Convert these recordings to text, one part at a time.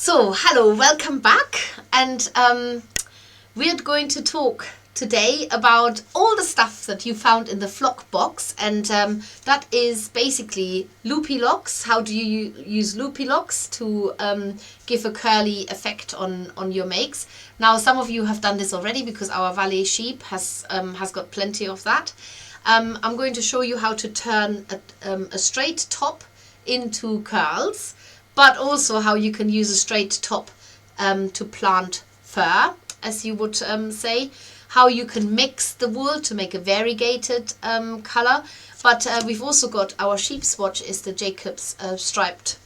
So, hello, welcome back, and we're going to talk today about all the stuff that you found in the flock box, and that is basically loopy locks. How do you use loopy locks to give a curly effect on your makes? Now, some of you have done this already because our Valais sheep has got plenty of that. I'm going to show you how to turn a straight top into curls, but also how you can use a straight top to plant fur, as you would say, how you can mix the wool to make a variegated color. But we've also got our sheep swatch is the Jacob's striped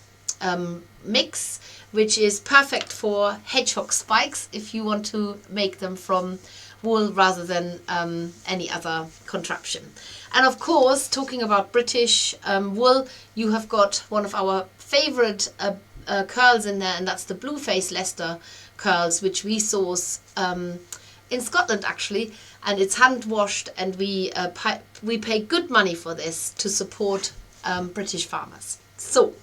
mix, which is perfect for hedgehog spikes if you want to make them from wool rather than any other contraption. And of course, talking about British wool, you have got one of our favorite curls in there, and that's the Blueface Leicester curls, which we source in Scotland actually, and it's hand washed, and we pay good money for this to support British farmers. So,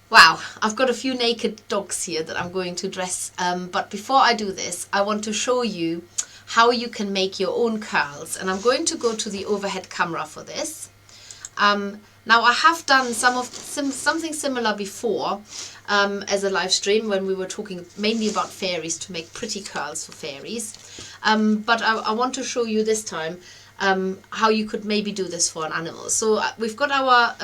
wow, I've got a few naked dogs here that I'm going to dress, but before I do this, I want to show you how you can make your own curls, and I'm going to go to the overhead camera for this. Now, I have done something similar before as a live stream when we were talking mainly about fairies, to make pretty curls for fairies, but I want to show you this time how you could maybe do this for an animal. So we've got our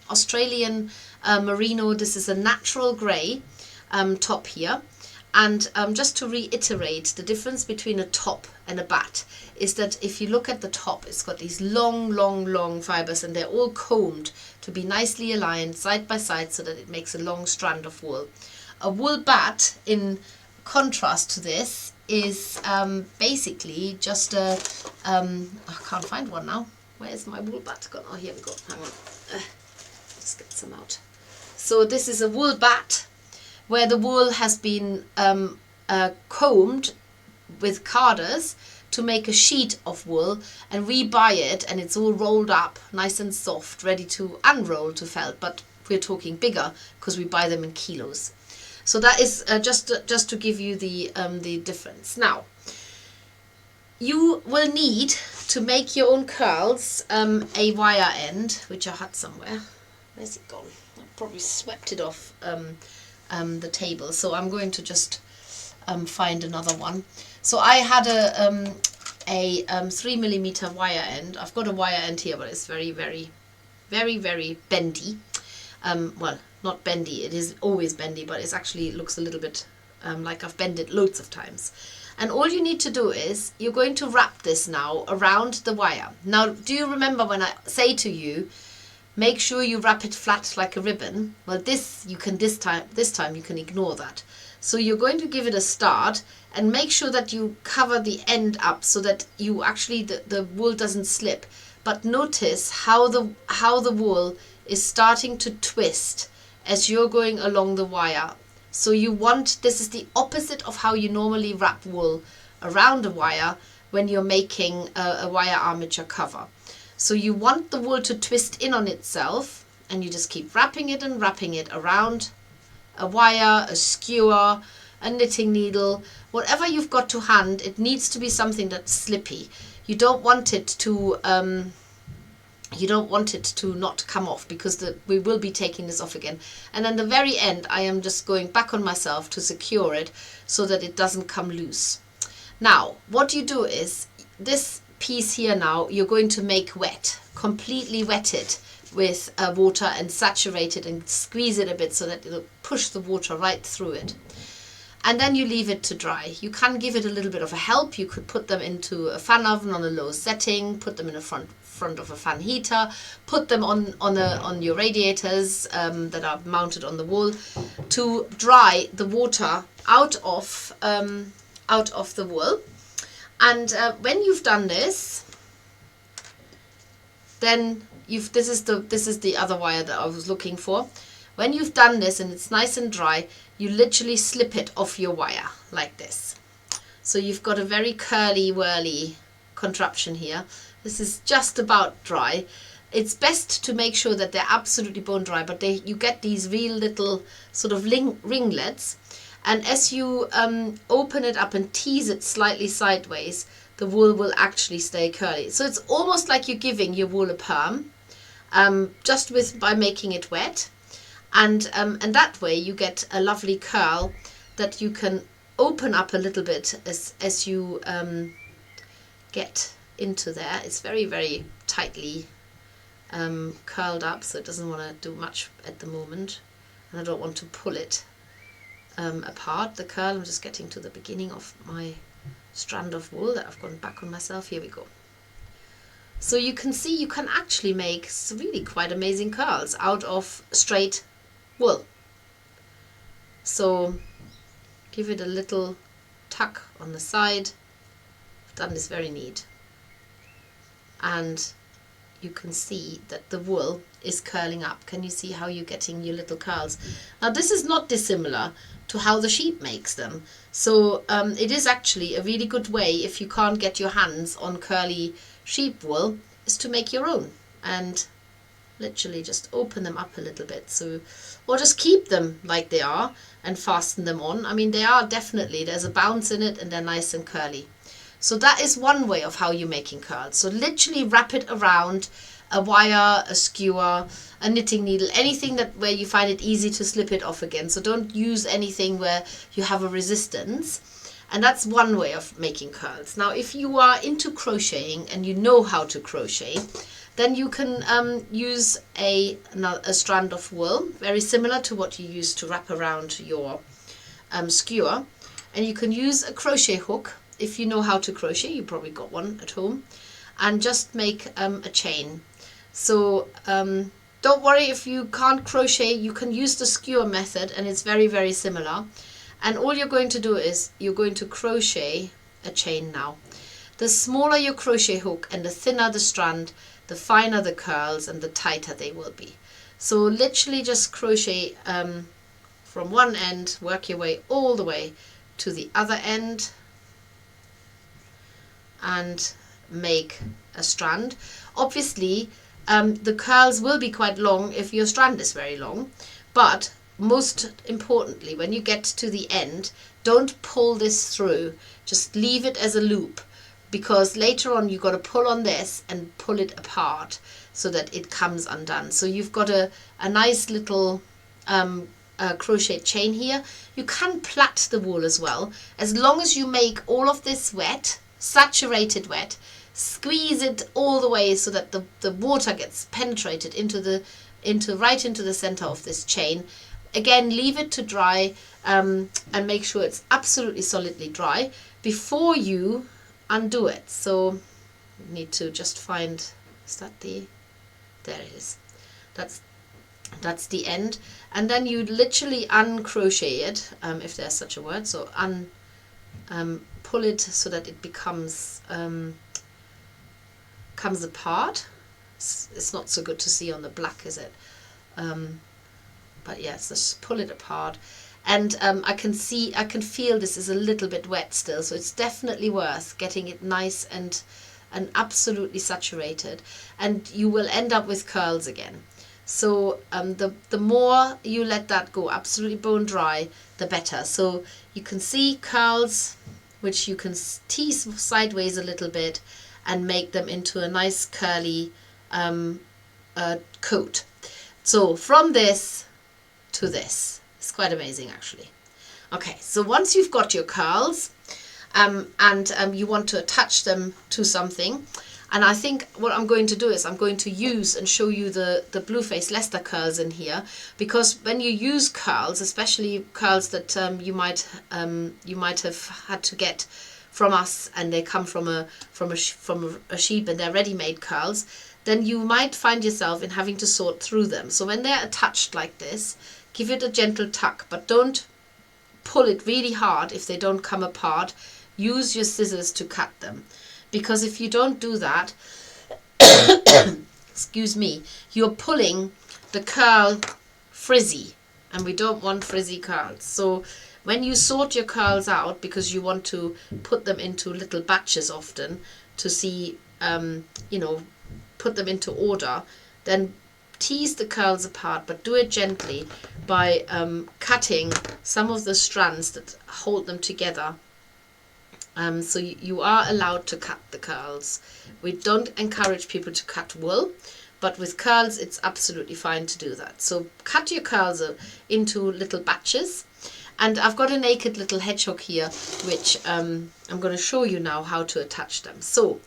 Australian merino. This is a natural grey top here. And just to reiterate, the difference between a top and a bat is that if you look at the top, it's got these long fibers, and they're all combed to be nicely aligned side by side so that it makes a long strand of wool. A wool bat, in contrast to this, is basically just a... I can't find one now. Where is my wool bat gone? Oh, here we go. Hang on. Let's get some out. So this is a wool bat, where the wool has been combed with carders to make a sheet of wool, and we buy it and it's all rolled up nice and soft, ready to unroll to felt, but we're talking bigger because we buy them in kilos. So that is just to give you the difference. Now, you will need to make your own curls a wire end, which I had somewhere. Where's it gone? I probably swept it off the table, so I'm going to just find another one. So I had a 3mm wire end. I've got a wire end here, but it's very bendy. Well, not bendy, it is always bendy, but it actually looks a little bit like I've bent it loads of times. And all you need to do is, you're going to wrap this now around the wire. Now, do you remember when I say to you, make sure you wrap it flat like a ribbon? Well, this time you can ignore that. So you're going to give it a start, and make sure that you cover the end up so that you actually the wool doesn't slip. But notice how the wool is starting to twist as you're going along the wire. So this is the opposite of how you normally wrap wool around a wire when you're making a wire armature cover. So you want the wool to twist in on itself, and you just keep wrapping it and wrapping it around a wire, a skewer, a knitting needle, whatever you've got to hand. It needs to be something that's slippy. You don't want it to not come off, because we will be taking this off again. And then the very end, I am just going back on myself to secure it so that it doesn't come loose. Now, what you do is, this piece here now, you're going to make wet, completely wet it with water, and saturate it and squeeze it a bit so that it'll push the water right through it. And then you leave it to dry. You can give it a little bit of a help. You could put them into a fan oven on a low setting, put them in a front of a fan heater, put them on your radiators that are mounted on the wall to dry the water out of the wool. And when you've done this, then this is the other wire that I was looking for. When you've done this and it's nice and dry, you literally slip it off your wire like this. So you've got a very curly whirly contraption here. This is just about dry. it's best to make sure that they're absolutely bone dry, but you get these real little sort of ringlets, and as you open it up and tease it slightly sideways, the wool will actually stay curly. So it's almost like you're giving your wool a perm, just by making it wet, and that way you get a lovely curl that you can open up a little bit as you get into there. It's very, very tightly curled up, so it doesn't want to do much at the moment, and I don't want to pull it apart, the curl. I'm just getting to the beginning of my strand of wool that I've gone back on myself. Here we go. So you can see you can actually make really quite amazing curls out of straight wool. So give it a little tuck on the side. I've done this very neat, and you can see that the wool is curling up. Can you see how you're getting your little curls? Now this is not dissimilar to how the sheep makes them. So it is actually a really good way, if you can't get your hands on curly sheep wool, is to make your own and literally just open them up a little bit. So, or just keep them like they are and fasten them on. I mean, they are definitely, there's a bounce in it and they're nice and curly. So that is one way of how you're making curls. So literally wrap it around a wire, a skewer, a knitting needle, anything where you find it easy to slip it off again. So don't use anything where you have a resistance. And that's one way of making curls. Now, if you are into crocheting and you know how to crochet, then you can use a strand of wool, very similar to what you use to wrap around your skewer. And you can use a crochet hook. If you know how to crochet, you probably got one at home, and just make a chain. So don't worry if you can't crochet, you can use the skewer method, and it's very, very similar. And all you're going to do is you're going to crochet a chain now. The smaller your crochet hook and the thinner the strand, the finer the curls and the tighter they will be. So literally just crochet from one end, work your way all the way to the other end and make a strand. Obviously the curls will be quite long if your strand is very long, but most importantly, when you get to the end, don't pull this through, just leave it as a loop, because later on you've got to pull on this and pull it apart so that it comes undone. So you've got a nice little crochet chain here. You can plait the wool as well, as long as you make all of this wet, saturated wet. Squeeze it all the way so that the water gets penetrated right into the center of this chain. Again, leave it to dry and make sure it's absolutely solidly dry before you undo it. So you need to just find, there it is. That's the end. And then you literally uncrochet it, if there's such a word. So pull it so that it comes apart. It's not so good to see on the black, is it? But yes, just pull it apart, and I can feel this is a little bit wet still, so it's definitely worth getting it nice and absolutely saturated, and you will end up with curls again. So the more you let that go absolutely bone dry, the better. So you can see curls, which you can tease sideways a little bit and make them into a nice curly coat. So from this to this, it's quite amazing actually. Okay, so once you've got your curls and you want to attach them to something, and I think what I'm going to do is I'm going to use and show you the Blueface Leicester curls in here, because when you use curls, especially curls that you might have had to get from us, and they come from a sheep and they're ready-made curls, then you might find yourself in having to sort through them. So when they're attached like this, give it a gentle tuck, but don't pull it really hard if they don't come apart. Use your scissors to cut them, because if you don't do that, excuse me, you're pulling the curl frizzy, and we don't want frizzy curls. So when you sort your curls out, because you want to put them into little batches often, to see, you know, put them into order, then tease the curls apart, but do it gently by cutting some of the strands that hold them together. So you are allowed to cut the curls. We don't encourage people to cut wool, but with curls it's absolutely fine to do that. So cut your curls into little batches. And I've got a naked little hedgehog here, which I'm going to show you now how to attach them. So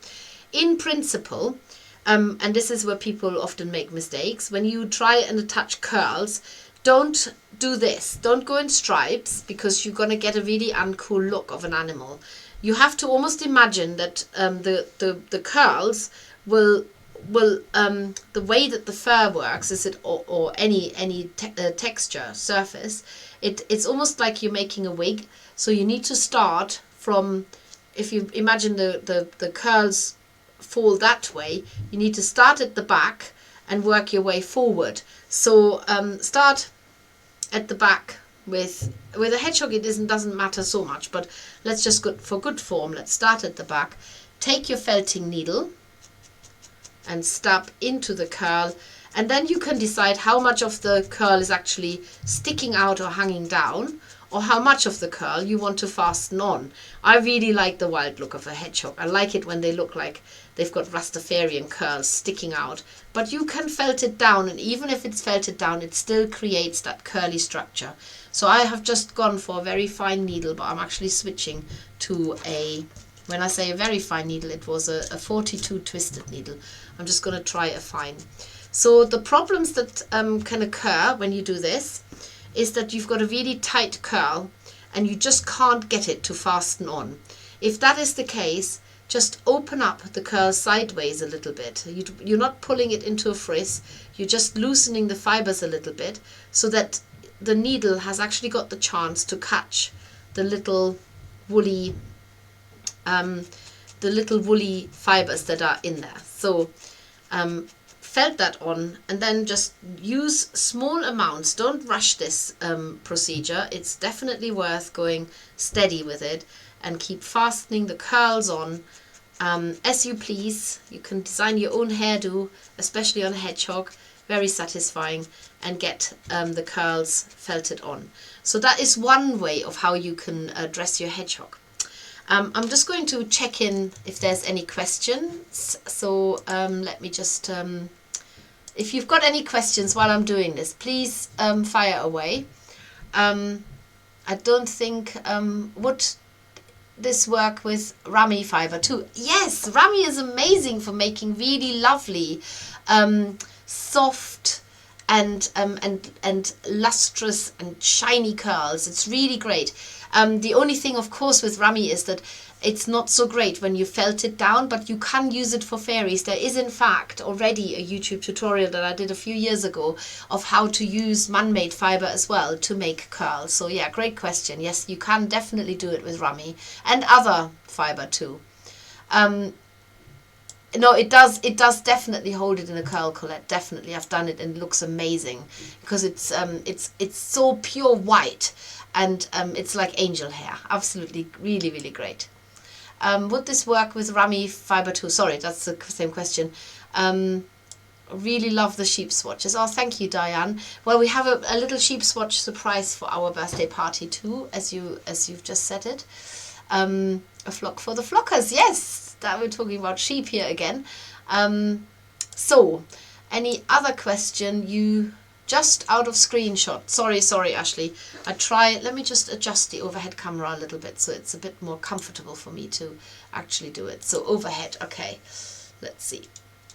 in principle, and this is where people often make mistakes, when you try and attach curls, don't do this. Don't go in stripes, because you're going to get a really uncool look of an animal. You have to almost imagine that the curls will the way that the fur works is or any texture surface, it's almost like you're making a wig. So you need to start from, if you imagine the curls fall that way, you need to start at the back and work your way forward. So start at the back. With a hedgehog it doesn't matter so much, but let's just go for good form. Let's start at the back. Take your felting needle and stab into the curl, and then you can decide how much of the curl is actually sticking out or hanging down, or how much of the curl you want to fasten on. I really like the wild look of a hedgehog. I like it when they look like they've got Rastafarian curls sticking out, but you can felt it down, and even if it's felted down, it still creates that curly structure. So I have just gone for a very fine needle, but I'm actually switching to when I say a very fine needle, it was a 42 twisted needle. I'm just going to try a fine. So the problems that can occur when you do this is that you've got a really tight curl and you just can't get it to fasten on. If that is the case, just open up the curl sideways a little bit. You're not pulling it into a frizz, you're just loosening the fibers a little bit so that the needle has actually got the chance to catch the little woolly fibers that are in there. So felt that on, and then just use small amounts. Don't rush this procedure. It's definitely worth going steady with it and keep fastening the curls on as you please. You can design your own hairdo, especially on a hedgehog. Very satisfying, and get the curls felted on. So that is one way of how you can dress your hedgehog. I'm just going to check in if there's any questions. So let me just, if you've got any questions while I'm doing this, please fire away. I don't think, would this work with Rami fiber too? Yes, Rami is amazing for making really lovely soft and lustrous and shiny curls. It's really great. The only thing, of course, with Rami is that it's not so great when you felt it down, but you can use it for fairies. There is, in fact, already a YouTube tutorial that I did a few years ago of how to use man-made fiber as well to make curls. So yeah, great question. Yes, you can definitely do it with Rami and other fiber too. No, it does definitely hold it in a curl, Colette. Definitely, I've done it and it looks amazing because it's so pure white, and it's like angel hair. Absolutely, really, really great. Would this work with Rami fiber too? Sorry, that's the same question. Really love the sheep swatches. Oh, thank you, Diane. Well, we have a little sheep swatch surprise for our birthday party too, as you've just said it. A flock for the flockers. Yes. That we're talking about sheep here again. So, any other question? You just out of screenshot. Sorry, Ashley. Let me just adjust the overhead camera a little bit so it's a bit more comfortable for me to actually do it. So overhead, okay. Let's see.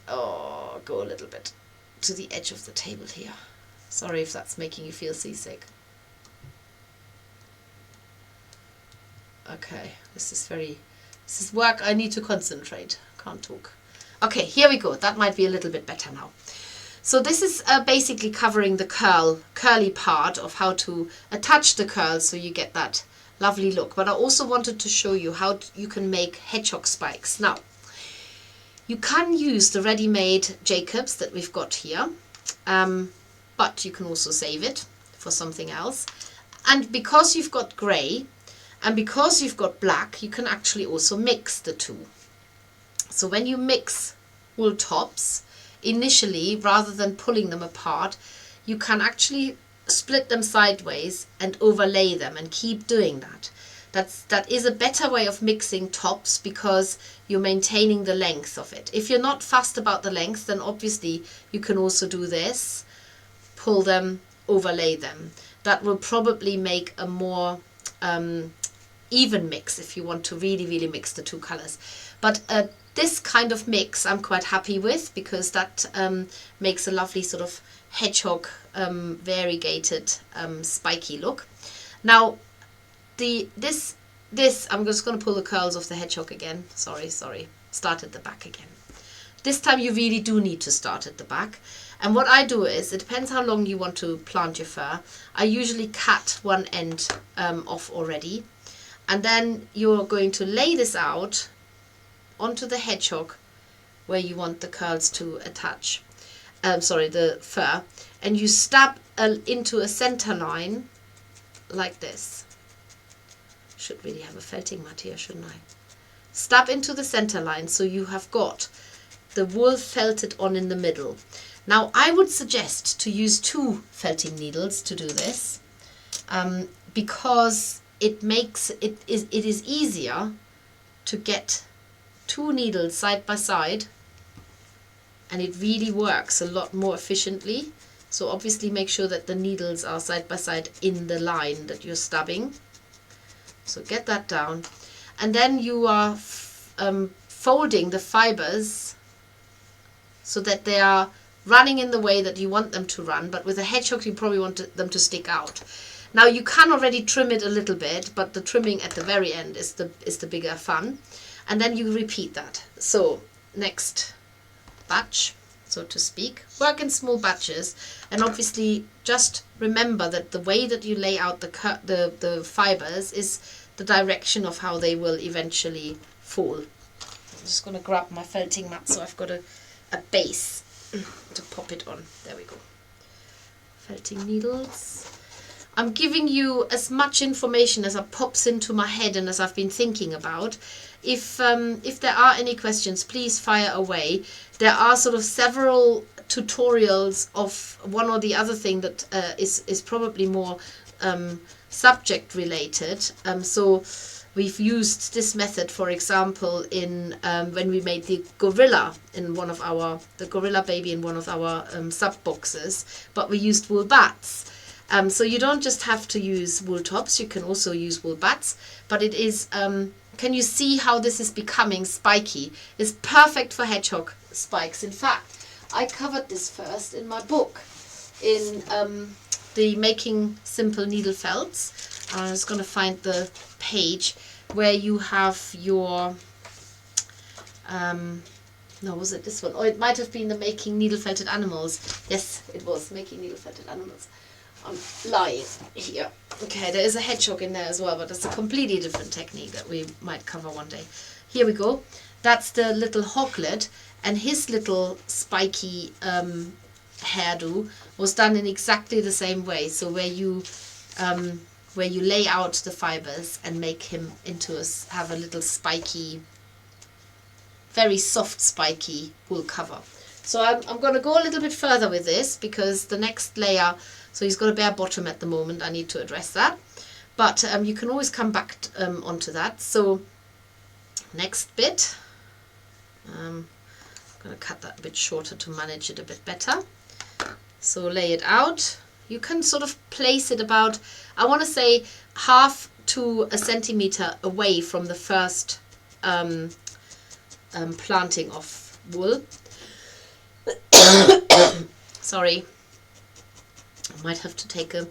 Oh, go a little bit to the edge of the table here. Sorry if that's making you feel seasick. Okay, this is work. I need to concentrate. Can't talk. Okay, here we go. That might be a little bit better now. So this is basically covering the curly part of how to attach the curls so you get that lovely look. But I also wanted to show you how you can make hedgehog spikes. Now, you can use the ready-made Jacobs that we've got here, but you can also save it for something else. And because you've got grey, and because you've got black, you can actually also mix the two. So when you mix wool tops, initially, rather than pulling them apart, you can actually split them sideways and overlay them, and keep doing that. That is a better way of mixing tops, because you're maintaining the length of it. If you're not fussed about the length, then obviously you can also do this, pull them, overlay them. That will probably make a more even mix if you want to really mix the two colors. But this kind of mix I'm quite happy with, because that makes a lovely sort of hedgehog variegated spiky look. Now this I'm just going to pull the curls off the hedgehog again. Sorry, start at the back again. This time you really do need to start at the back. And what I do is, it depends how long you want to plant your fur. I usually cut one end off already, and then you're going to lay this out onto the hedgehog where you want the curls to attach. The fur, and you stab into a center line like this. Should really have a felting mat here, shouldn't I? Stab into the center line so you have got the wool felted on in the middle. Now I would suggest to use 2 felting needles to do this, because it is easier to get 2 needles side by side, and it really works a lot more efficiently. So obviously make sure that the needles are side by side in the line that you're stabbing. So get that down, and then you are folding the fibers so that they are running in the way that you want them to run, but with a hedgehog you probably want them to stick out. Now you can already trim it a little bit, but the trimming at the very end is the bigger fun. And then you repeat that. So next batch, so to speak, work in small batches, and obviously just remember that the way that you lay out the fibers is the direction of how they will eventually fall. I'm just going to grab my felting mat so I've got a base to pop it on. There we go. Felting needles. I'm giving you as much information as pops into my head and as I've been thinking about. If there are any questions, please fire away. There are sort of several tutorials of one or the other thing that is probably more subject related. So we've used this method, for example, in when we made the gorilla in one of the gorilla baby in one of our sub boxes, but we used wool bats. So you don't just have to use wool tops, you can also use wool bats, but it is, can you see how this is becoming spiky? It's perfect for hedgehog spikes. In fact, I covered this first in my book, in the Making Simple Needle Felts. I'm just going to find the page where you have your, no, was it this one? Oh, it might have been the Making Needle Felted Animals. Yes, it was Making Needle Felted Animals. I'm lying here. Okay, there is a hedgehog in there as well, but that's a completely different technique that we might cover one day. Here we go. That's the little hoglet, and his little spiky hairdo was done in exactly the same way. So where you lay out the fibers and make him into have a little spiky, very soft spiky wool cover. So I'm going to go a little bit further with this, because the next layer, so he's got a bare bottom at the moment, I need to address that. But you can always come back onto that. So next bit, I'm going to cut that a bit shorter to manage it a bit better. So lay it out. You can sort of place it about, I want to say, 1/2 to a centimeter away from the first planting of wool. Sorry, I might have to take a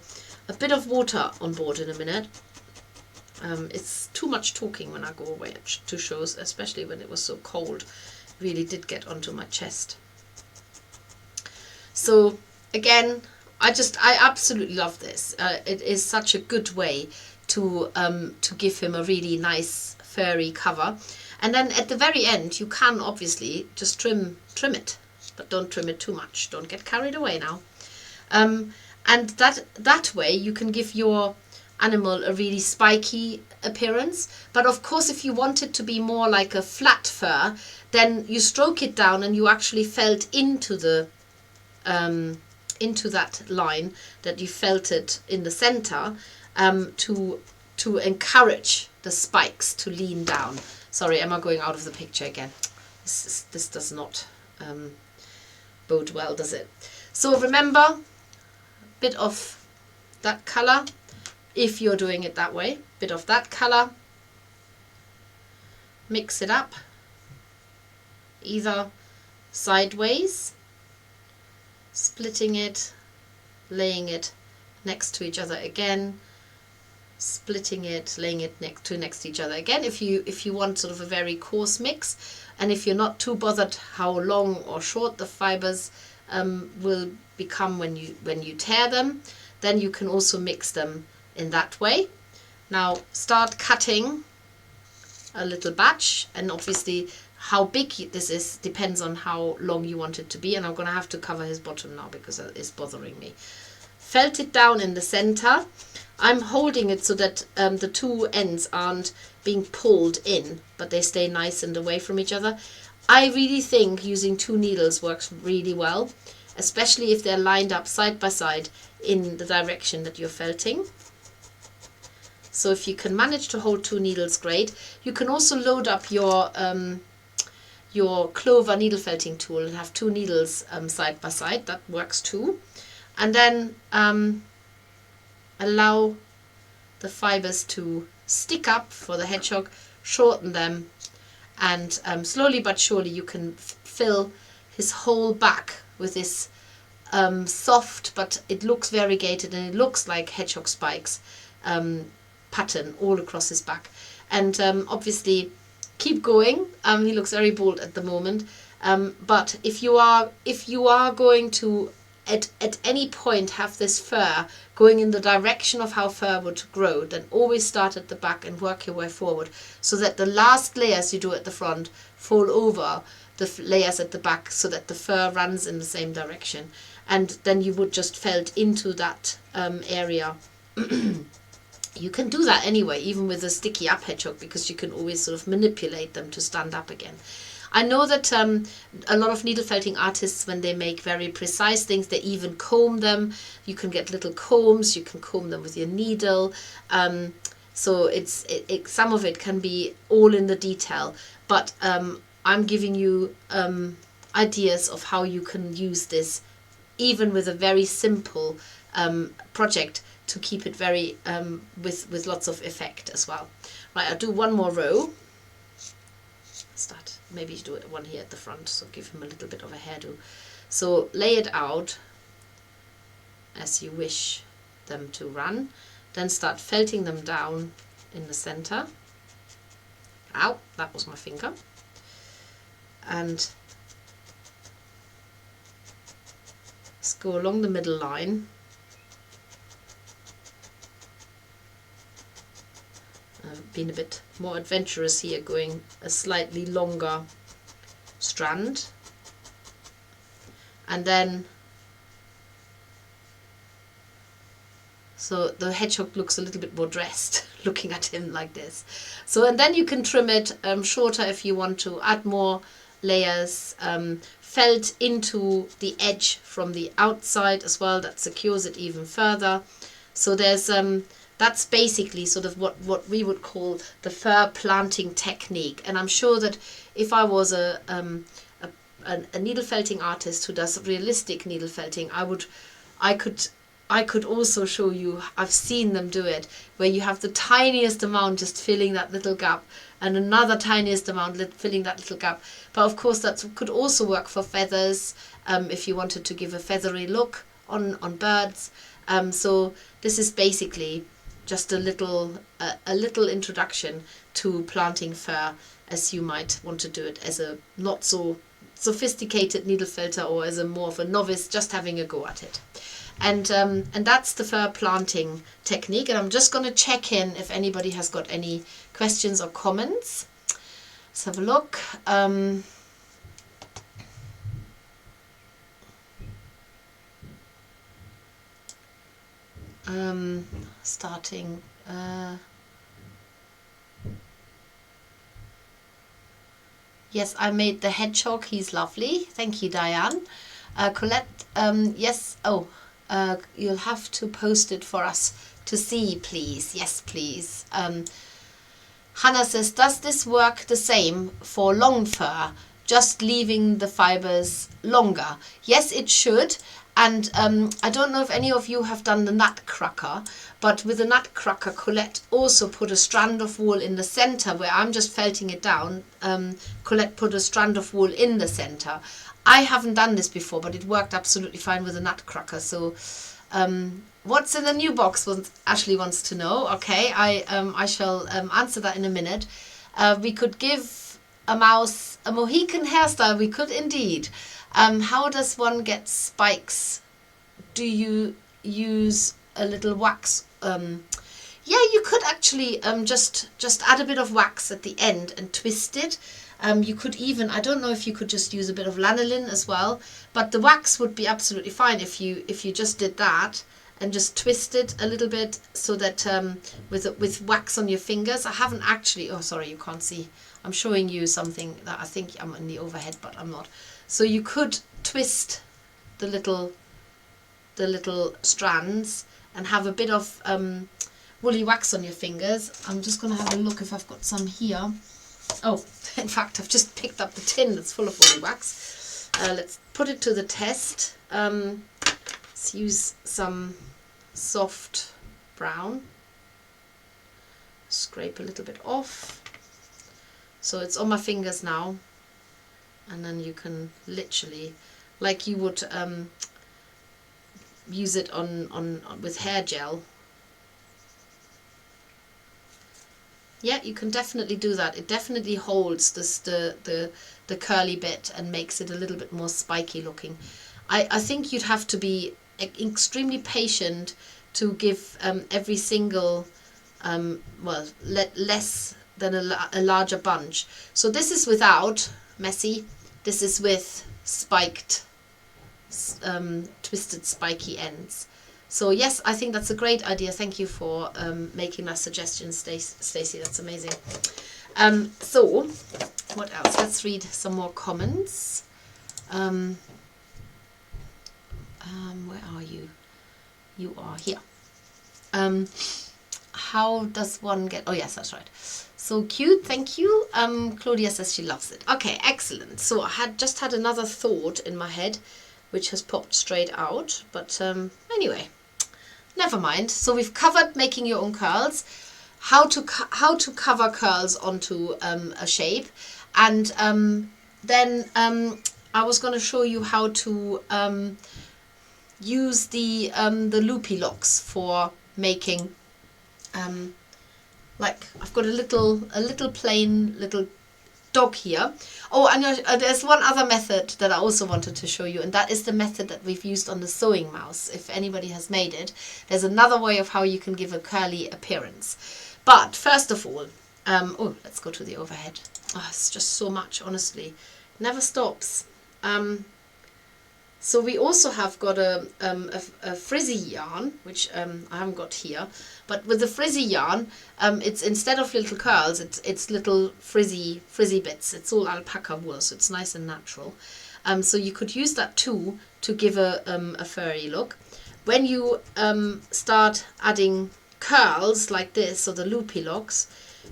bit of water on board in a minute. It's too much talking when I go away to shows, especially when it was so cold. It really did get onto my chest. So again, I absolutely love this. It is such a good way to give him a really nice furry cover. And then at the very end, you can obviously just trim it, but don't trim it too much. Don't get carried away now. And that way you can give your animal a really spiky appearance. But of course, if you want it to be more like a flat fur, then you stroke it down and you actually felt into the into that line, that you felt it in the center, to encourage the spikes to lean down. Sorry, am I going out of the picture again? This does not bode well, does it? So remember, a bit of that color, if you're doing it that way, bit of that color, mix it up, either sideways, splitting it, laying it next to each other again, splitting it, laying it next to each other again, if you want sort of a very coarse mix. And if you're not too bothered how long or short the fibers will become when you tear them, then you can also mix them in that way. Now start cutting a little batch, and obviously how big this is depends on how long you want it to be, and I'm going to have to cover his bottom now because it's bothering me. Felt it down in the center. I'm holding it so that the two ends aren't being pulled in, but they stay nice and away from each other. I really think using 2 needles works really well, especially if they're lined up side by side in the direction that you're felting. So if you can manage to hold 2 needles, great. You can also load up your clover needle felting tool and have 2 needles side by side. That works too. And then allow the fibers to stick up for the hedgehog, shorten them, and slowly but surely you can fill his whole back with this soft, but it looks variegated and it looks like hedgehog spikes pattern all across his back. And obviously keep going. He looks very bold at the moment, but if you are going to at any point have this fur going in the direction of how fur would grow, then always start at the back and work your way forward, so that the last layers you do at the front fall over the layers at the back, so that the fur runs in the same direction, and then you would just felt into that area. You can do that anyway, even with a sticky up hedgehog, because you can always sort of manipulate them to stand up again. I know that a lot of needle felting artists, when they make very precise things, they even comb them. You can get little combs, you can comb them with your needle. So some of it can be all in the detail, but I'm giving you ideas of how you can use this, even with a very simple project, to keep it very with lots of effect as well. Right, I'll do one more row. Start, maybe do it one here at the front, so give him a little bit of a hairdo. So lay it out as you wish them to run, then start felting them down in the center. Ow, that was my finger. And let's go along the middle line. I've been a bit more adventurous here, going a slightly longer strand, and then so the hedgehog looks a little bit more dressed looking at him like this. So, and then you can trim it shorter if you want to, add more layers, felt into the edge from the outside as well, that secures it even further. So there's that's basically sort of what we would call the fur planting technique. And I'm sure that if I was a needle felting artist who does realistic needle felting, I could also show you, I've seen them do it, where you have the tiniest amount just filling that little gap, and another tiniest amount filling that little gap. But of course that could also work for feathers, if you wanted to give a feathery look on birds. So this is basically just a little introduction to planting fur, as you might want to do it as a not so sophisticated needle felter, or as a more of a novice just having a go at it. And that's the fur planting technique. And I'm just going to check in if anybody has got any questions or comments. Let's have a look. starting. Yes, I made the hedgehog. He's lovely. Thank you, Diane. Colette, yes. Oh, you'll have to post it for us to see, please. Yes, please. Hannah says, does this work the same for long fur? Just leaving the fibers longer? Yes, it should. And I don't know if any of you have done the nutcracker, but with the nutcracker, Colette also put a strand of wool in the center where I'm just felting it down. Colette put a strand of wool in the center. I haven't done this before, but it worked absolutely fine with the nutcracker. So what's in the new box? Ashley wants to know. Okay, I shall answer that in a minute. We could give a mouse a Mohican hairstyle. We could indeed. How does one get spikes? Do you use a little wax? Yeah, you could actually just add a bit of wax at the end and twist it. You could even, I don't know if you could just use a bit of lanolin as well, but the wax would be absolutely fine if you just did that and just twist it a little bit so that with wax on your fingers. I haven't actually, oh sorry, you can't see. I'm showing you something that I think I'm in the overhead, but I'm not. So you could twist the little strands and have a bit of woolly wax on your fingers. I'm just going to have a look if I've got some here. Oh, in fact, I've just picked up the tin that's full of woolly wax. Let's put it to the test. Let's use some soft brown. Scrape a little bit off. So it's on my fingers now. And then you can literally, like you would use it on with hair gel. Yeah, you can definitely do that. It definitely holds this the curly bit and makes it a little bit more spiky looking. I think you'd have to be extremely patient to give every single well, less than a larger bunch. So this is without messy. This is with spiked, twisted spiky ends. So yes, I think that's a great idea. Thank you for making that suggestion, Stacey. That's amazing. So what else? Let's read some more comments. Where are you? You are here. How does one get... Oh yes, that's right. So cute, thank you. Claudia says she loves it. Okay, excellent. So I had just had another thought in my head, which has popped straight out. But anyway, never mind. So we've covered making your own curls, how to cover curls onto a shape, and then I was going to show you how to use the loopy locks for making. Like I've got a little plain little dog here. Oh, and there's one other method that I also wanted to show you, and that is the method that we've used on the sewing mouse. If anybody has made it, there's another way of how you can give a curly appearance. But first of all, oh, let's go to the overhead. Oh, it's just so much, honestly. Never stops. So we also have got a frizzy yarn, which I haven't got here. But with the frizzy yarn, it's instead of little curls, it's little frizzy bits. It's all alpaca wool, so it's nice and natural. So you could use that too to give a furry look. When you start adding curls like this, or the loopy locks,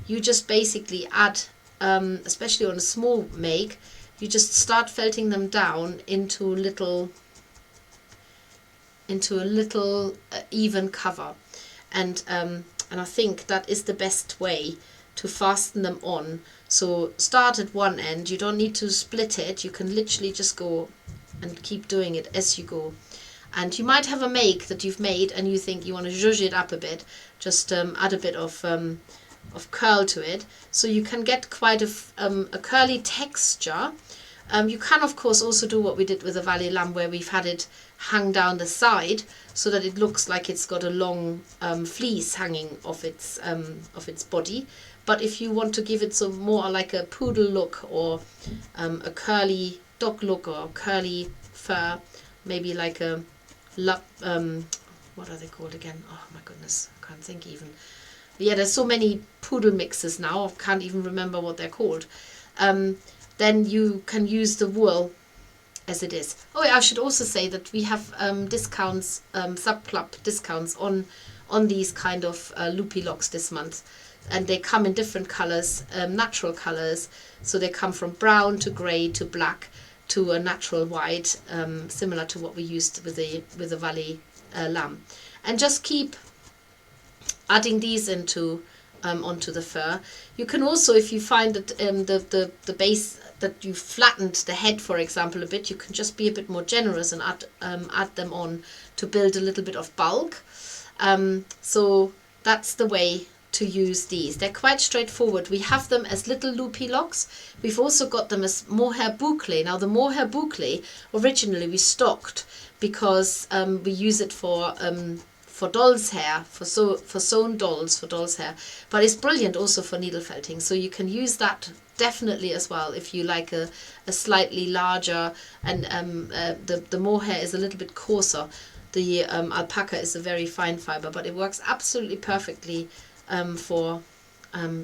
you just basically add, especially on a small make, you just start felting them down into a little even cover, and I think that is the best way to fasten them on. So start at one end. You don't need to split it. You can literally just go and keep doing it as you go. And you might have a make that you've made and you think you want to zhuzh it up a bit. Just add a bit of curl to it, so you can get quite a curly texture. You can of course also do what we did with the Valley Lamb, where we've had it hang down the side so that it looks like it's got a long fleece hanging off its body. But if you want to give it some more like a poodle look, or a curly dog look, or curly fur, maybe like a what are they called again? Oh my goodness, I can't think even. Yeah, there's so many poodle mixes now, I can't even remember what they're called. Then you can use the wool as it is. Oh yeah, I should also say that we have discounts, subclub discounts on these kind of loopy locks this month, and they come in different colors, natural colors. So they come from brown to grey to black to a natural white, similar to what we used with the Valley lamb. And just keep adding these into onto the fur. You can also, if you find that the base, that you flattened the head, for example, a bit, you can just be a bit more generous and add them on to build a little bit of bulk. So that's the way to use these. They're quite straightforward. We have them as little loopy locks. We've also got them as mohair bouclé. Now the mohair bouclé originally we stocked because we use it for doll's hair, for sewn dolls, for doll's hair, but it's brilliant also for needle felting, so you can use that definitely as well if you like a slightly larger, and the mohair is a little bit coarser. The alpaca is a very fine fiber, but it works absolutely perfectly for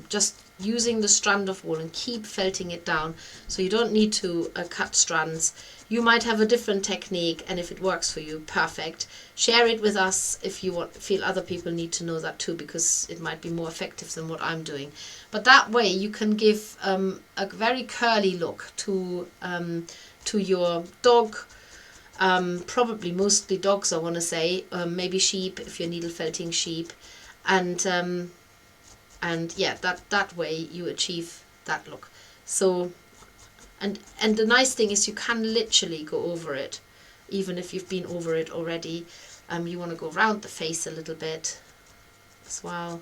just using the strand of wool and keep felting it down, so you don't need to cut strands. You might have a different technique, and if it works for you, perfect. Share it with us if you feel other people need to know that too, because it might be more effective than what I'm doing. But that way you can give a very curly look to your dog, probably mostly dogs, I want to say, maybe sheep if you're needle felting sheep, and yeah, that way you achieve that look. So and the nice thing is you can literally go over it, even if you've been over it already. You want to go around the face a little bit as well,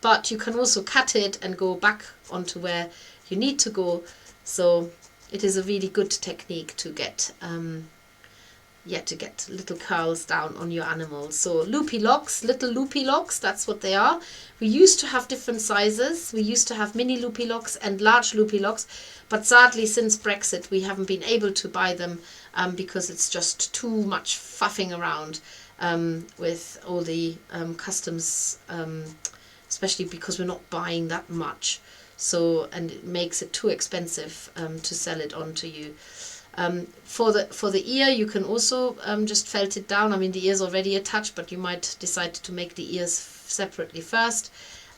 but you can also cut it and go back onto where you need to go. So it is a really good technique to get to get little curls down on your animals. So loopy locks, little loopy locks, that's what they are. We used to have different sizes. We used to have mini loopy locks and large loopy locks, but sadly since Brexit we haven't been able to buy them because it's just too much faffing around with all the customs, especially because we're not buying that much. So, and it makes it too expensive to sell it on to you. For the ear, you can also just felt it down. I mean, the ear's already attached, but you might decide to make the ears separately first,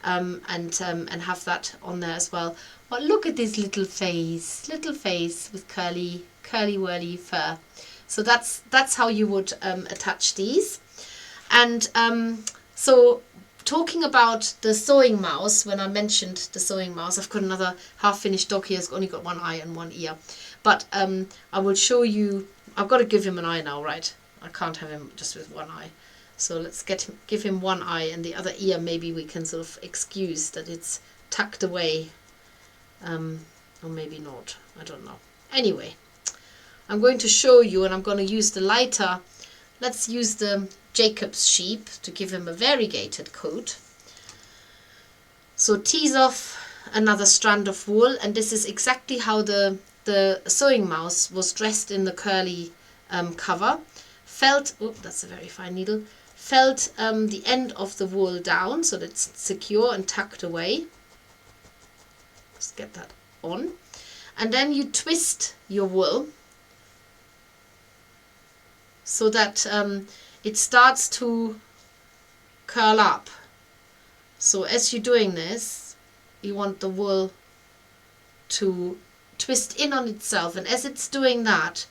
and have that on there as well. But look at this little face with curly whirly fur. So that's how you would attach these. And so talking about the sewing mouse, when I mentioned the sewing mouse, I've got another half-finished dog here. He's only got one eye and one ear. But I will show you, I've got to give him an eye now, right? I can't have him just with one eye. So let's give him one eye, and the other ear maybe we can sort of excuse that it's tucked away. Or maybe not, I don't know. Anyway, I'm going to show you, and I'm going to use the lighter. Let's use the Jacob's sheep to give him a variegated coat. So tease off another strand of wool, and this is exactly how the sewing mouse was dressed in the curly cover. Felt, oh, that's a very fine needle, felt the end of the wool down so that it's secure and tucked away. Just get that on. And then you twist your wool so that it starts to curl up. So as you're doing this, you want the wool to twist in on itself, and as it's doing that,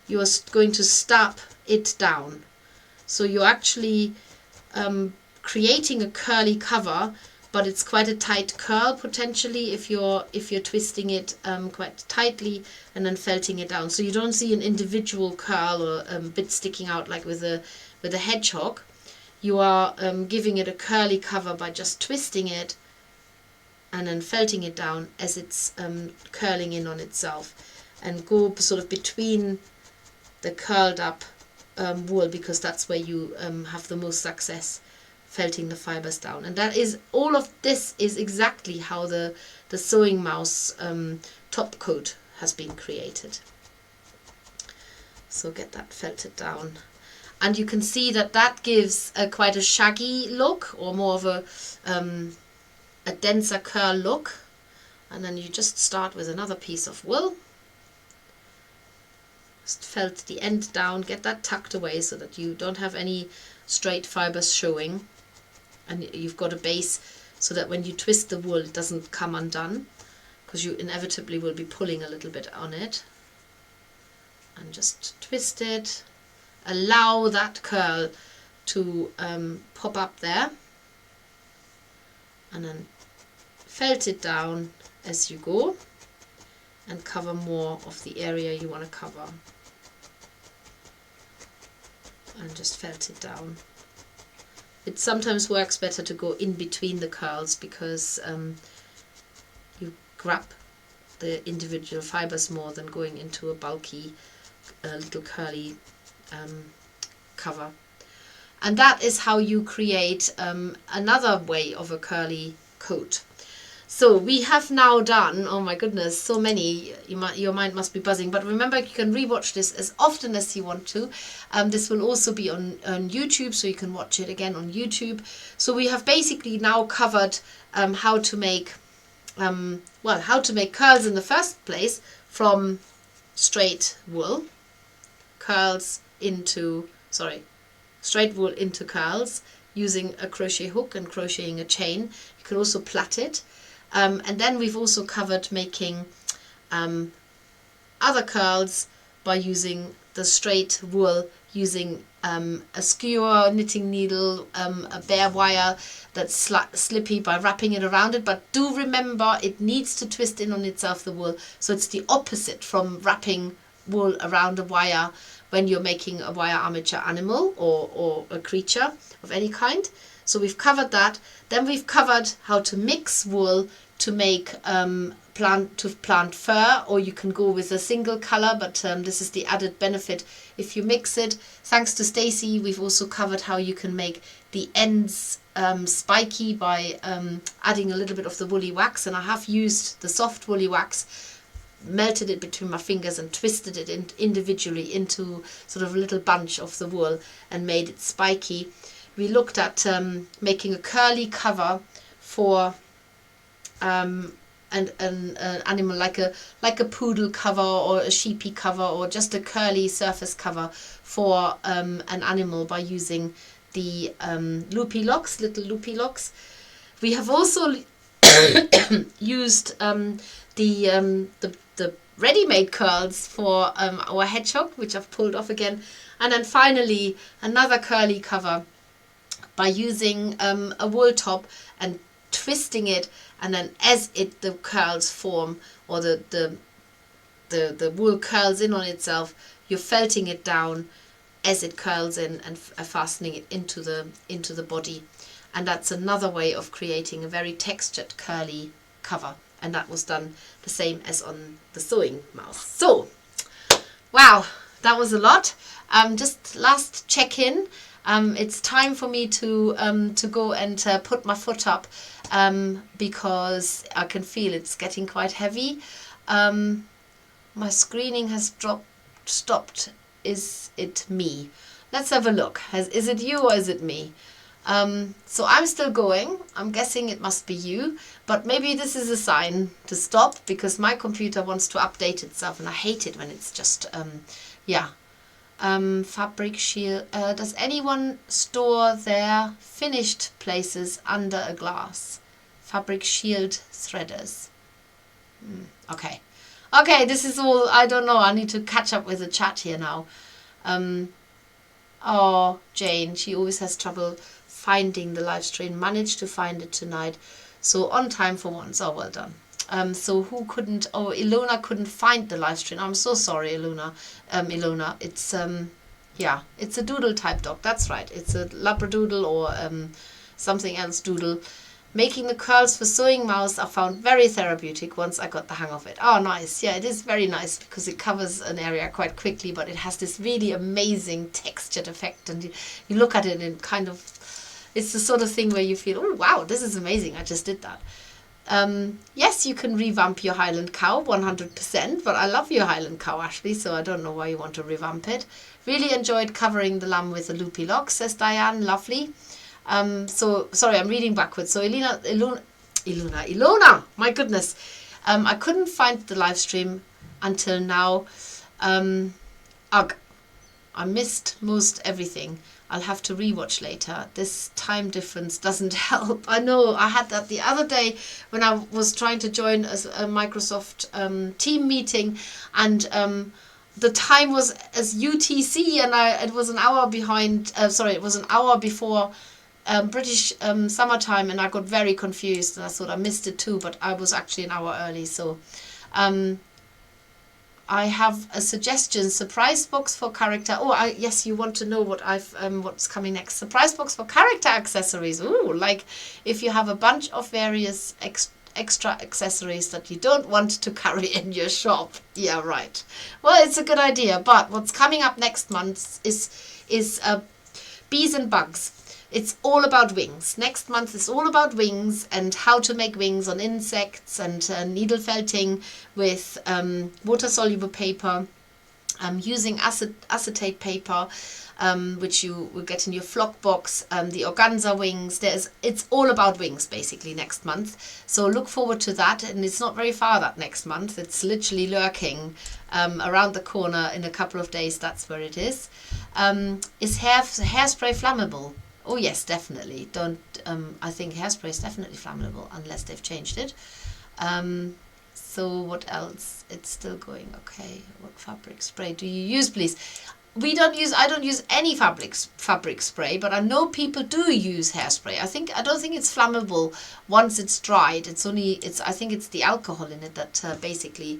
you're going to stop it down. So you're actually creating a curly cover, but it's quite a tight curl potentially if you're twisting it quite tightly and then felting it down. So you don't see an individual curl or bit sticking out like with a hedgehog. You are giving it a curly cover by just twisting it and then felting it down as it's curling in on itself, and go sort of between the curled up wool, because that's where you have the most success felting the fibers down. And that is, all of this is exactly how the sewing mouse top coat has been created. So get that felted down. And you can see that that gives quite a shaggy look, or more of a denser curl look. And then you just start with another piece of wool. Just felt the end down, get that tucked away so that you don't have any straight fibers showing. And you've got a base so that when you twist the wool it doesn't come undone, because you inevitably will be pulling a little bit on it. And just twist it. Allow that curl to pop up there. And then felt it down as you go, and cover more of the area you want to cover. And just felt it down. It sometimes works better to go in between the curls, because you grab the individual fibers more than going into a bulky little curly cover. And that is how you create another way of a curly coat. So we have now done, oh my goodness, so many. Your mind must be buzzing, but remember, you can rewatch this as often as you want to. This will also be on YouTube, so you can watch it again on YouTube. So we have basically now covered how to make curls in the first place, from straight wool straight wool into curls using a crochet hook and crocheting a chain. You can also plait it. And then we've also covered making other curls by using the straight wool, using a skewer, knitting needle, a bare wire that's slippy, by wrapping it around it. But do remember, it needs to twist in on itself, the wool, so it's the opposite from wrapping wool around a wire when you're making a wire armature animal or a creature of any kind. So we've covered that. Then we've covered how to mix wool to make plant fur, or you can go with a single color, but this is the added benefit if you mix it. Thanks to Stacy, we've also covered how you can make the ends spiky by adding a little bit of the woolly wax, and I have used the soft woolly wax, melted it between my fingers and twisted it individually into sort of a little bunch of the wool and made it spiky. We looked at making a curly cover for an animal, like a poodle cover or a sheepy cover, or just a curly surface cover for an animal by using the loopy locks, little loopy locks. We have also used the ready-made curls for our hedgehog, which I've pulled off again. And then finally another curly cover by using a wool top and twisting it, and then as the curls form, or the wool curls in on itself, you're felting it down as it curls in and fastening it into the body. And that's another way of creating a very textured curly cover, and that was done the same as on the sewing mouse. So wow, that was a lot. Just last check-in. It's time for me to go and put my foot up, because I can feel it's getting quite heavy. My screening has stopped. Is it me? Let's have a look. Is it you or is it me? So I'm still going. I'm guessing it must be you, but maybe this is a sign to stop, because my computer wants to update itself, and I hate it when it's just fabric shield. Does anyone store their finished places under a glass? Fabric shield threaders. Okay, this is all, I don't know, I need to catch up with the chat here now. Oh, Jane, she always has trouble finding the live stream. Managed to find it tonight, so on time for once. Oh, well done. So who couldn't? Oh, Ilona couldn't find the live stream. I'm so sorry, Ilona. It's it's a doodle type dog. That's right. It's a Labradoodle or something else doodle. Making the curls for sewing mouse I found very therapeutic once I got the hang of it. Oh, nice. Yeah, it is very nice, because it covers an area quite quickly, but it has this really amazing textured effect, and you look at it and kind of, it's the sort of thing where you feel, oh wow, this is amazing, I just did that. Yes, you can revamp your Highland cow 100%, but I love your Highland cow, Ashley, so I don't know why you want to revamp it. Really enjoyed covering the lamb with the loopy locks, says Diane. Lovely. So, sorry, I'm reading backwards. So, Ilona, my goodness. I couldn't find the live stream until now. Ugh, I missed most everything. I'll have to rewatch later. This time difference doesn't help. I know, I had that the other day when I was trying to join a Microsoft team meeting, and the time was as UTC, and it was an hour behind, it was an hour before British summertime, and I got very confused, and I thought I missed it too, but I was actually an hour early. So I have a suggestion: surprise box for character. Oh, yes, you want to know what what's coming next? Surprise box for character accessories. Ooh, like if you have a bunch of various extra accessories that you don't want to carry in your shop. Yeah, right. Well, it's a good idea. But what's coming up next month is bees and bugs. It's all about wings. Next month is all about wings and how to make wings on insects, and needle felting with water-soluble paper, using acetate paper, which you will get in your flock box, the organza wings. It's all about wings basically next month. So look forward to that. And it's not very far, that next month. It's literally lurking around the corner. In a couple of days, that's where it is. Is hairspray flammable? Oh yes, definitely. I think hairspray is definitely flammable unless they've changed it. So what else? It's still going okay. What fabric spray do you use, please? I don't use any fabric spray, but I know people do use hairspray. I don't think it's flammable once it's dried. I think it's the alcohol in it that basically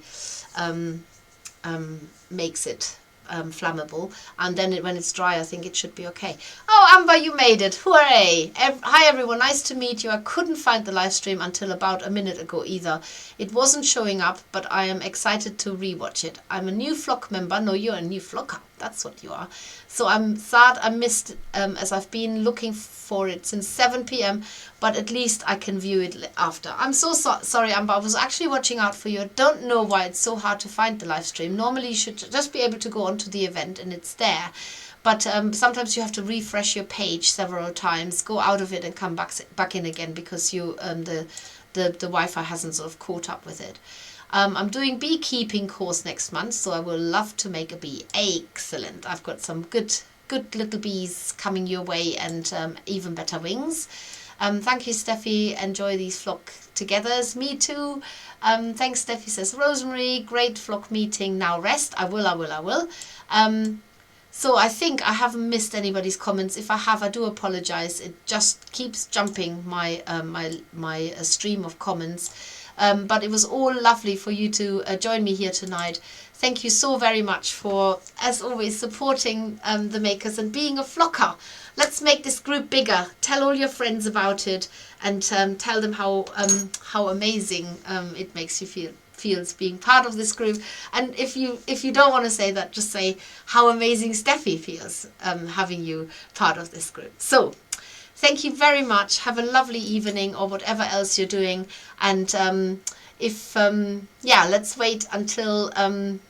makes it flammable, and then when it's dry, I think it should be okay. Oh, Amber, you made it. Hooray. Hi everyone, nice to meet you. I couldn't find the live stream until about a minute ago either. It wasn't showing up, but I am excited to rewatch it. I'm a new flock member. No, you're a new flocker. That's what you are. So I'm sad I missed as I've been looking for it since 7 p.m, but at least I can view it after. I'm so sorry, Amber. I was actually watching out for you. I don't know why it's so hard to find the live stream. Normally you should just be able to go onto the event and it's there. But sometimes you have to refresh your page several times, go out of it and come back in again, because you the Wi-Fi hasn't sort of caught up with it. I'm doing beekeeping course next month, so I will love to make a bee. Excellent. I've got some good little bees coming your way, and even better wings. Thank you, Steffi. Enjoy these flock togethers. Me too. Thanks, Steffi, says Rosemary. Great flock meeting. Now rest. I will. So I think I haven't missed anybody's comments. If I have, I do apologize. It just keeps jumping my my stream of comments. But it was all lovely for you to join me here tonight. Thank you so very much for, as always, supporting the makers and being a flocker. Let's make this group bigger. Tell all your friends about it, and tell them how amazing it makes you feels being part of this group. And if you don't want to say that, just say how amazing Steffi feels having you part of this group. So thank you very much. Have a lovely evening, or whatever else you're doing. And let's wait until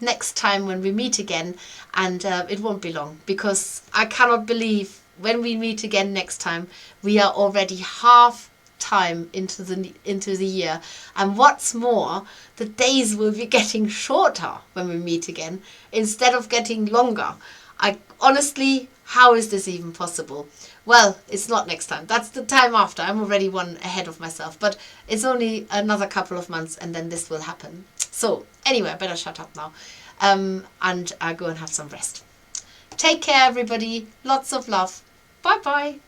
next time when we meet again. And it won't be long, because I cannot believe when we meet again next time, we are already half time into the year. And what's more, the days will be getting shorter when we meet again instead of getting longer. Honestly, how is this even possible? Well, it's not next time. That's the time after. I'm already one ahead of myself. But it's only another couple of months and then this will happen. So anyway, I better shut up now. And I go and have some rest. Take care, everybody. Lots of love. Bye-bye.